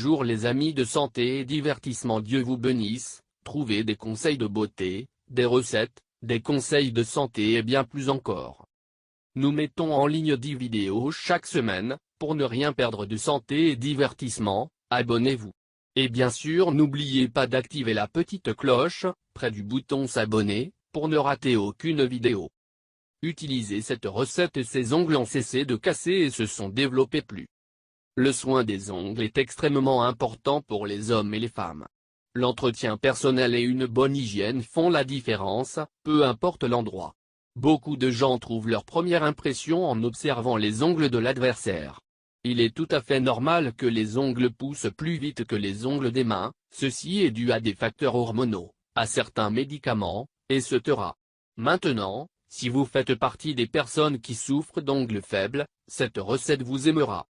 Bonjour les amis de santé et divertissement, Dieu vous bénisse. Trouvez des conseils de beauté, des recettes, des conseils de santé et bien plus encore. Nous mettons en ligne 10 vidéos chaque semaine. Pour ne rien perdre de santé et divertissement, abonnez-vous. Et bien sûr n'oubliez pas d'activer la petite cloche, près du bouton s'abonner, pour ne rater aucune vidéo. Utilisez cette recette et ses ongles ont cessé de casser et se sont développés plus. Le soin des ongles est extrêmement important pour les hommes et les femmes. L'entretien personnel et une bonne hygiène font la différence, peu importe l'endroit. Beaucoup de gens trouvent leur première impression en observant les ongles de l'adversaire. Il est tout à fait normal que les ongles poussent plus vite que les ongles des mains, ceci est dû à des facteurs hormonaux, à certains médicaments, etc. Maintenant, si vous faites partie des personnes qui souffrent d'ongles faibles, cette recette vous aimera.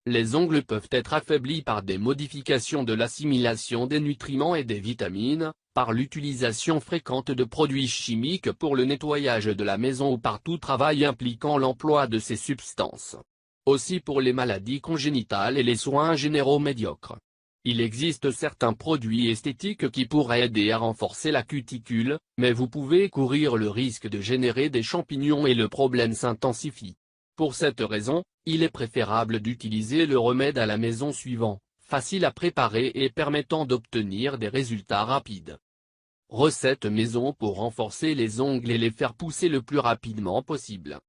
Les ongles peuvent être affaiblis par des modifications de l'assimilation des nutriments et des vitamines, par l'utilisation fréquente de produits chimiques pour le nettoyage de la maison ou par tout travail impliquant l'emploi de ces substances. Aussi pour les maladies congénitales et les soins généraux médiocres. Il existe certains produits esthétiques qui pourraient aider à renforcer la cuticule, mais vous pouvez courir le risque de générer des champignons et le problème s'intensifie. Pour cette raison, il est préférable d'utiliser le remède à la maison suivant, facile à préparer et permettant d'obtenir des résultats rapides. Recette maison pour renforcer les ongles et les faire pousser le plus rapidement possible.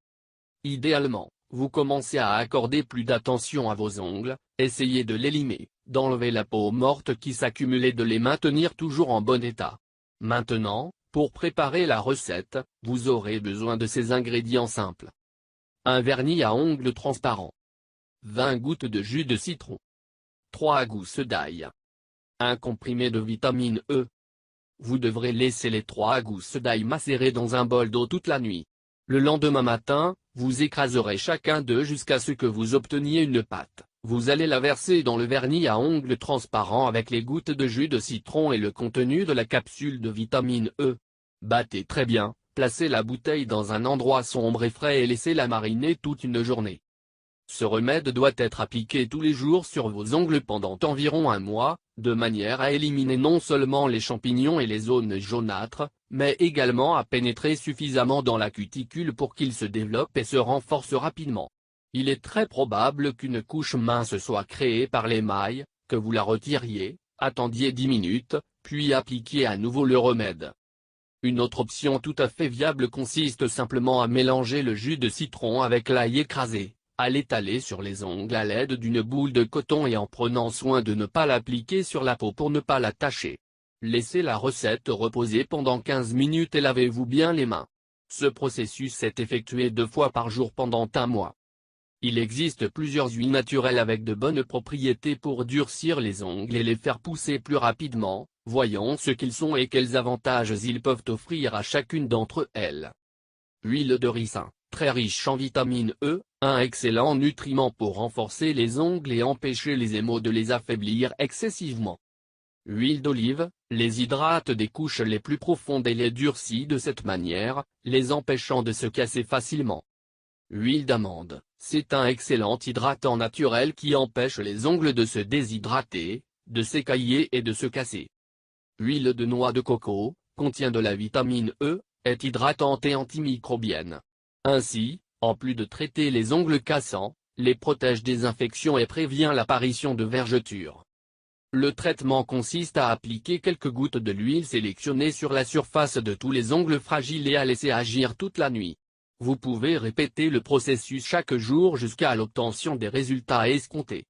Idéalement, vous commencez à accorder plus d'attention à vos ongles, essayez de les limer, d'enlever la peau morte qui s'accumule et de les maintenir toujours en bon état. Maintenant, pour préparer la recette, vous aurez besoin de ces ingrédients simples. Un vernis à ongles transparent. 20 gouttes de jus de citron. 3 gousses d'ail. Un comprimé de vitamine E. Vous devrez laisser les 3 gousses d'ail macérer dans un bol d'eau toute la nuit. Le lendemain matin, vous écraserez chacun d'eux jusqu'à ce que vous obteniez une pâte. Vous allez la verser dans le vernis à ongles transparent avec les gouttes de jus de citron et le contenu de la capsule de vitamine E. Battez très bien. Placez la bouteille dans un endroit sombre et frais et laissez-la mariner toute une journée. Ce remède doit être appliqué tous les jours sur vos ongles pendant environ un mois, de manière à éliminer non seulement les champignons et les zones jaunâtres, mais également à pénétrer suffisamment dans la cuticule pour qu'il se développe et se renforce rapidement. Il est très probable qu'une couche mince soit créée par l'émail, que vous la retiriez, attendiez 10 minutes, puis appliquiez à nouveau le remède. Une autre option tout à fait viable consiste simplement à mélanger le jus de citron avec l'ail écrasé, à l'étaler sur les ongles à l'aide d'une boule de coton et en prenant soin de ne pas l'appliquer sur la peau pour ne pas la tacher. Laissez la recette reposer pendant 15 minutes et lavez-vous bien les mains. Ce processus est effectué 2 fois par jour pendant un mois. Il existe plusieurs huiles naturelles avec de bonnes propriétés pour durcir les ongles et les faire pousser plus rapidement. Voyons ce qu'ils sont et quels avantages ils peuvent offrir à chacune d'entre elles. Huile de ricin, très riche en vitamine E, un excellent nutriment pour renforcer les ongles et empêcher les émaux de les affaiblir excessivement. Huile d'olive, les hydrate des couches les plus profondes et les durcit de cette manière, les empêchant de se casser facilement. Huile d'amande, c'est un excellent hydratant naturel qui empêche les ongles de se déshydrater, de s'écailler et de se casser. Huile de noix de coco, contient de la vitamine E, est hydratante et antimicrobienne. Ainsi, en plus de traiter les ongles cassants, les protège des infections et prévient l'apparition de vergetures. Le traitement consiste à appliquer quelques gouttes de l'huile sélectionnée sur la surface de tous les ongles fragiles et à laisser agir toute la nuit. Vous pouvez répéter le processus chaque jour jusqu'à l'obtention des résultats escomptés.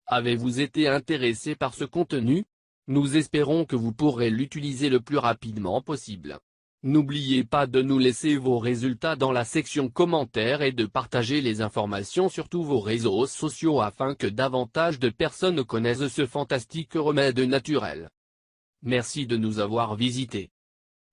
Avez-vous été intéressé par ce contenu ? Nous espérons que vous pourrez l'utiliser le plus rapidement possible. N'oubliez pas de nous laisser vos résultats dans la section commentaires et de partager les informations sur tous vos réseaux sociaux afin que davantage de personnes connaissent ce fantastique remède naturel. Merci de nous avoir visités.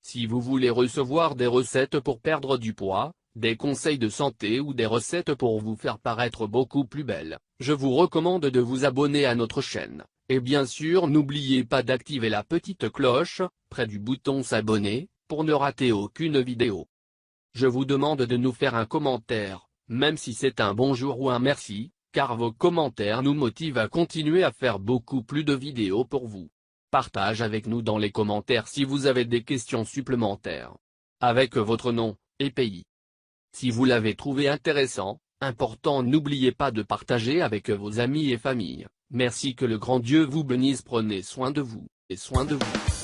Si vous voulez recevoir des recettes pour perdre du poids, des conseils de santé ou des recettes pour vous faire paraître beaucoup plus belle, je vous recommande de vous abonner à notre chaîne. Et bien sûr n'oubliez pas d'activer la petite cloche, près du bouton s'abonner, pour ne rater aucune vidéo. Je vous demande de nous faire un commentaire, même si c'est un bonjour ou un merci, car vos commentaires nous motivent à continuer à faire beaucoup plus de vidéos pour vous. Partage avec nous dans les commentaires si vous avez des questions supplémentaires, avec votre nom et pays. Si vous l'avez trouvé intéressant, important, n'oubliez pas de partager avec vos amis et familles. Merci, que le grand Dieu vous bénisse, prenez soin de vous, et soin de vous.